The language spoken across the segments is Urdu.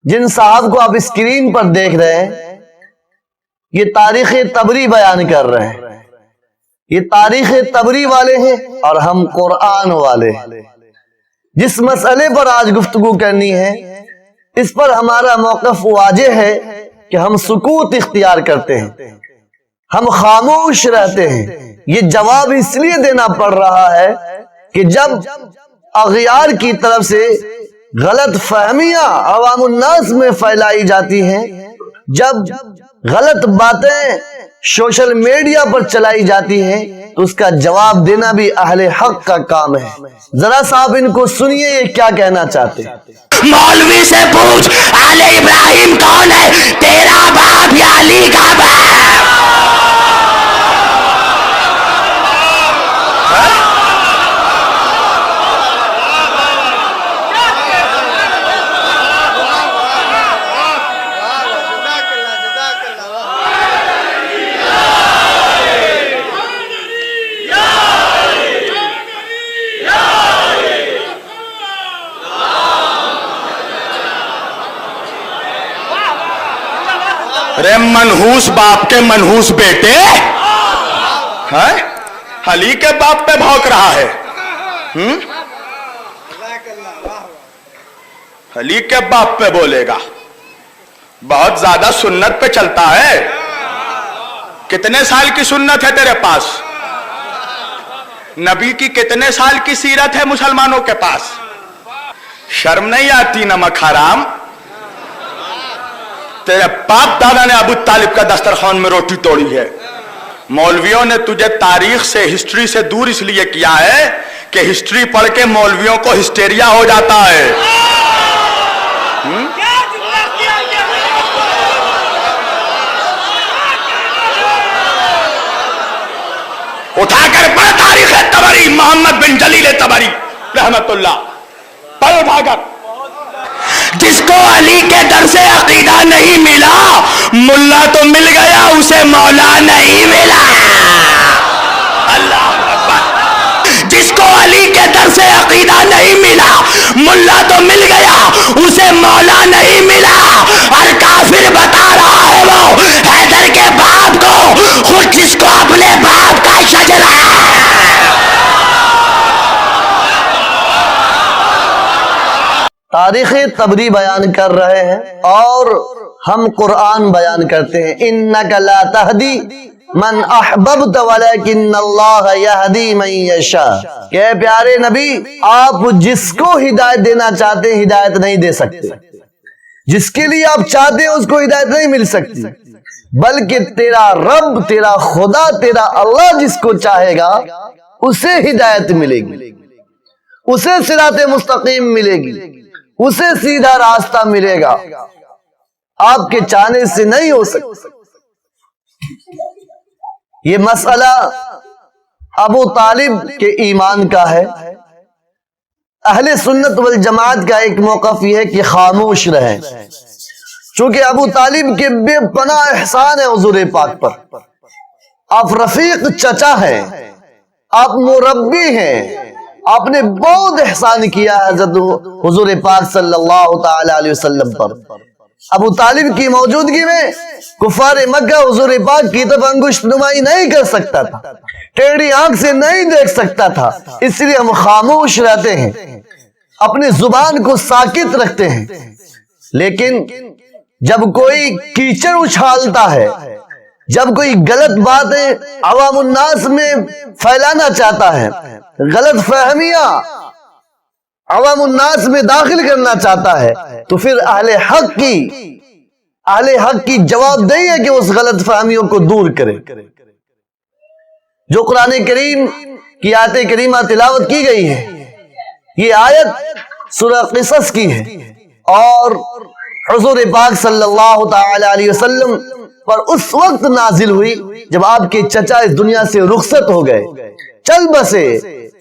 جن صاحب کو آپ اسکرین پر دیکھ رہے ہیں یہ تاریخ طبری بیان کر رہے ہیں، یہ تاریخ طبری والے ہیں اور ہم قرآن والے ہیں۔ جس مسئلے پر آج گفتگو کرنی ہے اس پر ہمارا موقف واضح ہے کہ ہم سکوت اختیار کرتے ہیں، ہم خاموش رہتے ہیں۔ یہ جواب اس لیے دینا پڑ رہا ہے کہ جب اغیار کی طرف سے غلط فہمیاں عوام الناس میں پھیلائی جاتی ہیں، جب غلط باتیں سوشل میڈیا پر چلائی جاتی ہیں تو اس کا جواب دینا بھی اہل حق کا کام ہے۔ ذرا صاحب ان کو سنیے یہ کیا کہنا چاہتے ہیں۔ مولوی سے پوچھ آل ابراہیم کون ہے، تیرا باپ یا علی کا باپ؟ ارے منحوس باپ کے منحوس بیٹے، علی کے باپ پہ بھونک رہا ہے، علی کے باپ پہ بولے گا؟ بہت زیادہ سنت پہ چلتا ہے۔ کتنے سال کی سنت ہے تیرے پاس؟ نبی کی کتنے سال کی سیرت ہے مسلمانوں کے پاس؟ شرم نہیں آتی؟ نمک حرام، تیرے باپ دادا نے ابو طالب کا دسترخوان میں روٹی توڑی ہے۔ مولویوں نے تجھے تاریخ سے، ہسٹری سے دور اس لیے کیا ہے کہ ہسٹری پڑھ کے مولویوں کو ہسٹیریا ہو جاتا ہے۔ اٹھا کر پڑھ تاریخ طبری، محمد بن جلیل طبری رحمت اللہ، پڑھ اٹھا کر۔ جس کو علی کے در سے عقیدہ نہیں ملا، ملا تو مل گیا، اسے مولا نہیں ملا۔ اللہ اکبر۔ جس کو علی کے در سے عقیدہ نہیں ملا، ملا تو مل گیا، اسے مولا نہیں ملا۔ اور کافر بتا رہا ہے وہ حیدر کے باپ کو، خود جس کو اپنے باپ کا شجرہ۔ تاریخ طبری بیان کر رہے ہیں اور ہم قرآن بیان کرتے ہیں۔ اِنَّكَ لَا تَهْدِي مَنْ أَحْبَبْتَ وَلَكِنَّ اللَّهَ يَهْدِي مَنْ يَشَاءُ کہ اے پیارے نبی، آپ جس کو ہدایت دینا چاہتے ہیں ہدایت نہیں دے سکتے، جس کے لیے آپ چاہتے ہیں اس کو ہدایت نہیں مل سکتی، بلکہ تیرا رب، تیرا خدا، تیرا اللہ جس کو چاہے گا اسے ہدایت ملے گی، اسے صراط مستقیم ملے گی، اسے سیدھا راستہ ملے گا، آپ کے چاہنے سے نہیں ہو سکتا۔ یہ مسئلہ ابو طالب کے ایمان کا ہے۔ اہل سنت والجماعت کا ایک موقف یہ ہے کہ خاموش رہیں، چونکہ ابو طالب کے بے پناہ احسان ہے حضور پاک پر۔ آپ رفیق چچا ہیں، آپ مربی ہیں، آپ نے بہت احسان کیا حضرت حضور پاک صلی اللہ تعالی علیہ وسلم پر۔ ابو طالب کی موجودگی میں کفار مکہ حضور پاک کی طرف انگشت نمائی نہیں کر سکتا تھا، ٹیڑھی آنکھ سے نہیں دیکھ سکتا تھا، اس لیے ہم خاموش رہتے ہیں، اپنی زبان کو ساکت رکھتے ہیں۔ لیکن جب کوئی کیچڑ اچھالتا ہے، جب کوئی غلط باتیں عوام الناس میں پھیلانا چاہتا ہے، غلط فہمیاں عوام الناس میں داخل کرنا چاہتا ہے، تو پھر اہل حق کی جواب دہی ہے کہ اس غلط فہمیوں کو دور کرے۔ جو قرآن کریم کی آیت کریمہ تلاوت کی گئی ہے، یہ آیت سورہ قصص کی ہے اور حضور پاک صلی اللہ تعالی علیہ وسلم پر اس وقت نازل ہوئی جب آپ کے چچا اس دنیا سے رخصت ہو گئے، چل بسے۔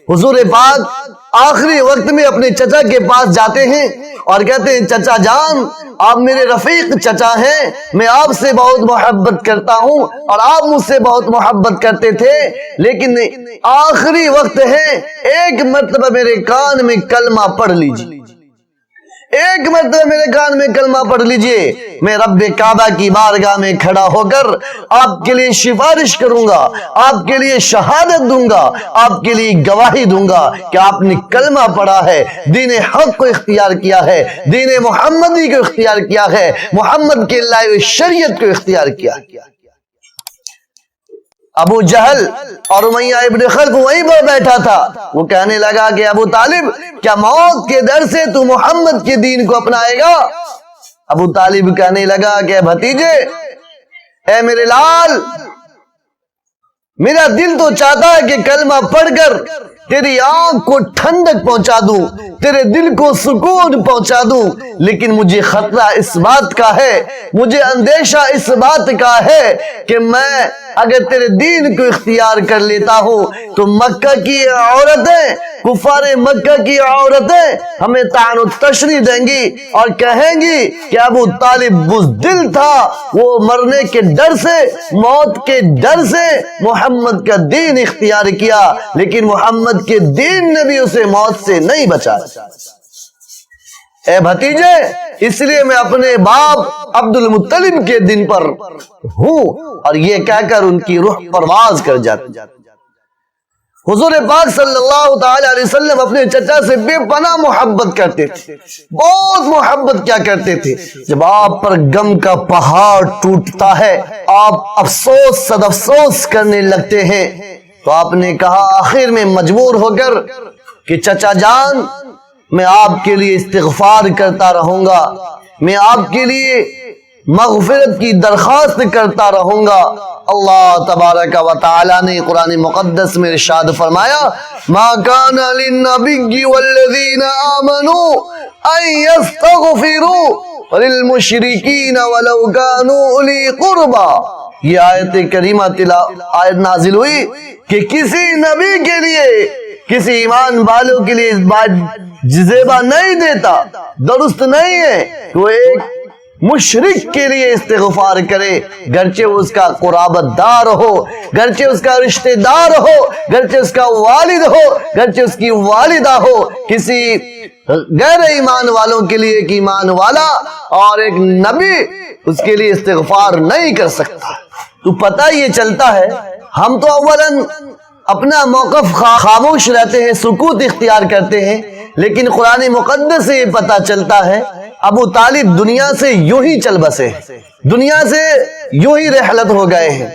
حضور پاک آخری وقت میں اپنے چچا کے پاس جاتے ہیں اور کہتے ہیں چچا جان آپ میرے رفیق چچا ہیں، میں آپ سے بہت محبت کرتا ہوں اور آپ مجھ سے بہت محبت کرتے تھے، لیکن آخری وقت ہے، ایک مرتبہ میرے کان میں کلمہ پڑھ لیجیے، ایک مرتبہ میرے کان میں کلمہ پڑھ لیجئے، میں رب کعبہ کی بارگاہ میں کھڑا ہو کر آپ کے لیے سفارش کروں گا، آپ کے لیے شہادت دوں گا، آپ کے لیے گواہی دوں گا کہ آپ نے کلمہ پڑھا ہے، دین حق کو اختیار کیا ہے، دین محمدی کو اختیار کیا ہے، محمد کے لائے ہوئے شریعت کو اختیار کیا۔ ابو جہل اور امیہ ابن خلف وہیں پر بیٹھا تھا، وہ کہنے لگا کہ ابو طالب کیا موت کے ڈر سے تو محمد کے دین کو اپنائے گا؟ ابو طالب کہنے لگا کہ بھتیجے، اے میرے لال، میرا دل تو چاہتا ہے کہ کلمہ پڑھ کر تیری آنکھ کو ٹھنڈک پہنچا دوں، تیرے دل کو سکون پہنچا دوں، لیکن مجھے خطرہ اس بات کا ہے، مجھے اندیشہ اس بات کا ہے کہ میں اگر تیرے دین کو اختیار کر لیتا ہوں تو مکہ کی عورتیں، کفار مکہ کی عورتیں ہمیں طعن و تشنیع دیں گی اور کہیں گی کہ ابو طالب بزدل تھا، وہ مرنے کے ڈر سے، موت کے ڈر سے محمد کا دین اختیار کیا، لیکن محمد کے دین نے بھی اسے موت سے نہیں بچایا۔ اے بھتیجے، اس لیے میں اپنے باپ عبد المطلب کے دن پر ہوں، اور یہ کہہ کر ان کی روح پرواز کر جاتی۔ حضور پاک صلی اللہ تعالی علیہ وسلم اپنے چچا سے بے پناہ محبت کرتے تھے، بہت محبت کیا کرتے تھے۔ جب آپ پر غم کا پہاڑ ٹوٹتا ہے، آپ افسوس صد افسوس کرنے لگتے ہیں، تو آپ نے کہا آخر میں مجبور ہو کر کہ چچا جان، میں آپ کے لیے استغفار کرتا رہوں گا، میں آپ کے لیے مغفرت کی درخواست کرتا رہوں گا۔ اللہ تبارک و تعالی نے قرآن مقدس میں ارشاد فرمایا، ما کان للنبی والذین آمنوا ان یستغفروا للمشرکین ولو کانوا اولی قربا۔ یہ آیت کریمہ آیت نازل ہوئی کہ کسی نبی کے لیے، کسی ایمان والوں کے لیے اس بات جزیبہ نہیں دیتا، درست نہیں ہے کہ وہ ایک مشرک کے لیے استغفار کرے، گرچہ اس کا قرابت دار ہو، گرچہ اس کا رشتہ دار ہو، گرچہ اس کا والد ہو، گرچہ اس کی والدہ ہو۔ کسی غیر ایمان والوں کے لیے ایک ایمان والا اور ایک نبی اس کے لیے استغفار نہیں کر سکتا۔ تو پتہ یہ چلتا ہے، ہم تو اولاً اپنا موقف خاموش رہتے ہیں، سکوت اختیار کرتے ہیں، لیکن قرآن مقدس سے یہ پتہ چلتا ہے ابو طالب دنیا سے یوں ہی چل بسے، دنیا سے یوں ہی رحلت ہو گئے ہیں۔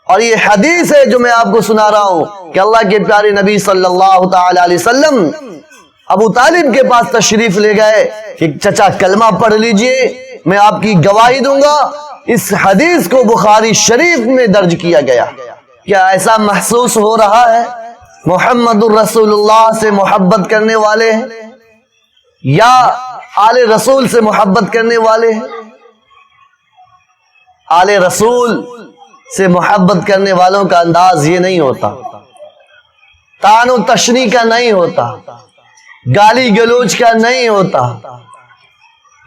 اور یہ حدیث ہے جو میں آپ کو سنا رہا ہوں کہ اللہ کے پیارے نبی صلی اللہ تعالی علیہ وسلم ابو طالب کے پاس تشریف لے گئے کہ چچا کلمہ پڑھ لیجئے، میں آپ کی گواہی دوں گا۔ اس حدیث کو بخاری شریف میں درج کیا گیا۔ کیا ایسا محسوس ہو رہا ہے محمد الرسول اللہ سے محبت کرنے والے ہیں یا آل رسول سے محبت کرنے والے ہیں؟ آل رسول سے محبت کرنے والوں کا انداز یہ نہیں ہوتا، طعن و تشنیع کا نہیں ہوتا، گالی گلوچ کا نہیں ہوتا،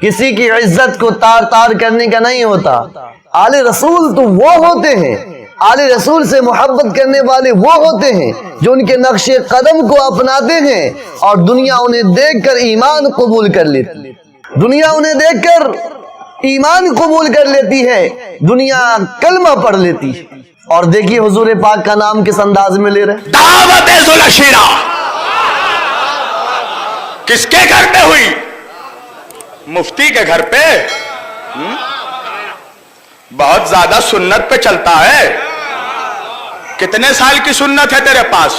کسی کی عزت کو تار تار کرنے کا نہیں ہوتا۔ آل رسول تو وہ ہوتے ہیں، آل رسول سے محبت کرنے والے وہ ہوتے ہیں جو ان کے نقش قدم کو اپناتے ہیں اور دنیا انہیں دیکھ کر ایمان قبول کر لیتی، دنیا انہیں دیکھ کر ایمان قبول کر لیتی ہے، دنیا کلمہ پڑھ لیتی ہے۔ اور دیکھیے حضور پاک کا نام کس انداز میں لے رہے۔ دعوت ذوالشیرہ کس کے گھر پہ ہوئی؟ مفتی کے گھر پہ۔ بہت زیادہ سنت پہ چلتا ہے۔ کتنے سال کی سنت ہے تیرے پاس؟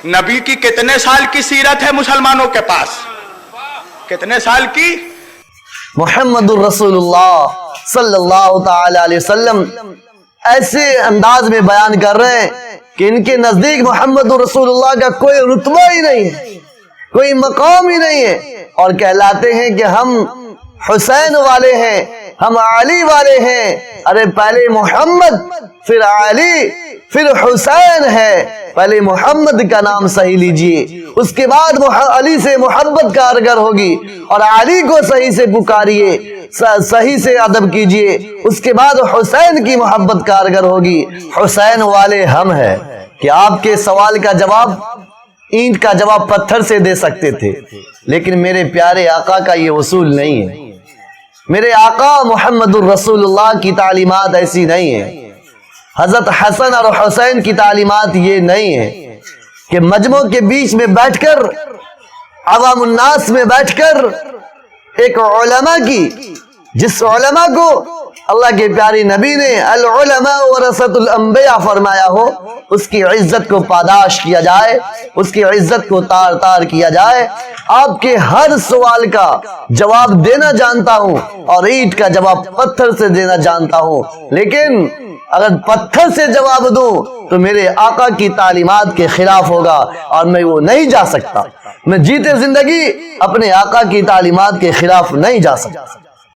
نبی کی کتنے سال کی سیرت ہے مسلمانوں کے پاس؟ کتنے سال کی؟ محمد الرسول اللہ صلی اللہ تعالی علیہ وسلم ایسے انداز میں بیان کر رہے ہیں کہ ان کے نزدیک محمد الرسول اللہ کا کوئی رتبہ ہی نہیں ہے، کوئی مقام ہی نہیں ہے، اور کہلاتے ہیں کہ ہم حسین والے ہیں، ہم علی والے ہیں۔ ارے پہلے محمد، پھر علی، پھر حسین ہے، پہلے محمد کا نام صحیح لیجئے، اس کے بعد علی سے محبت کارگر ہوگی، اور علی کو صحیح سے پکاریے، صحیح سے ادب کیجئے، اس کے بعد حسین کی محبت کارگر ہوگی۔ حسین والے ہم ہیں۔ کہ آپ کے سوال کا جواب اینٹ کا جواب پتھر سے دے سکتے تھے، لیکن میرے پیارے آقا کا یہ اصول نہیں ہے۔ میرے آقا محمد الرسول اللہ کی تعلیمات ایسی نہیں ہیں۔ حضرت حسن اور حسین کی تعلیمات یہ نہیں ہے کہ مجمع کے بیچ میں بیٹھ کر، عوام الناس میں بیٹھ کر، ایک علماء کی، جس علماء کو اللہ کے پیارے نبی نے العلماء ورثۃ الانبیاء فرمایا ہو، اس کی عزت کو پاداش کیا جائے، اس کی عزت کو تار تار کیا جائے۔ آپ کے ہر سوال کا جواب دینا جانتا ہوں اور اینٹ کا جواب پتھر سے دینا جانتا ہوں، لیکن اگر پتھر سے جواب دوں تو میرے آقا کی تعلیمات کے خلاف ہوگا اور میں وہ نہیں جا سکتا۔ میں جیتے زندگی اپنے آقا کی تعلیمات کے خلاف نہیں جا سکتا۔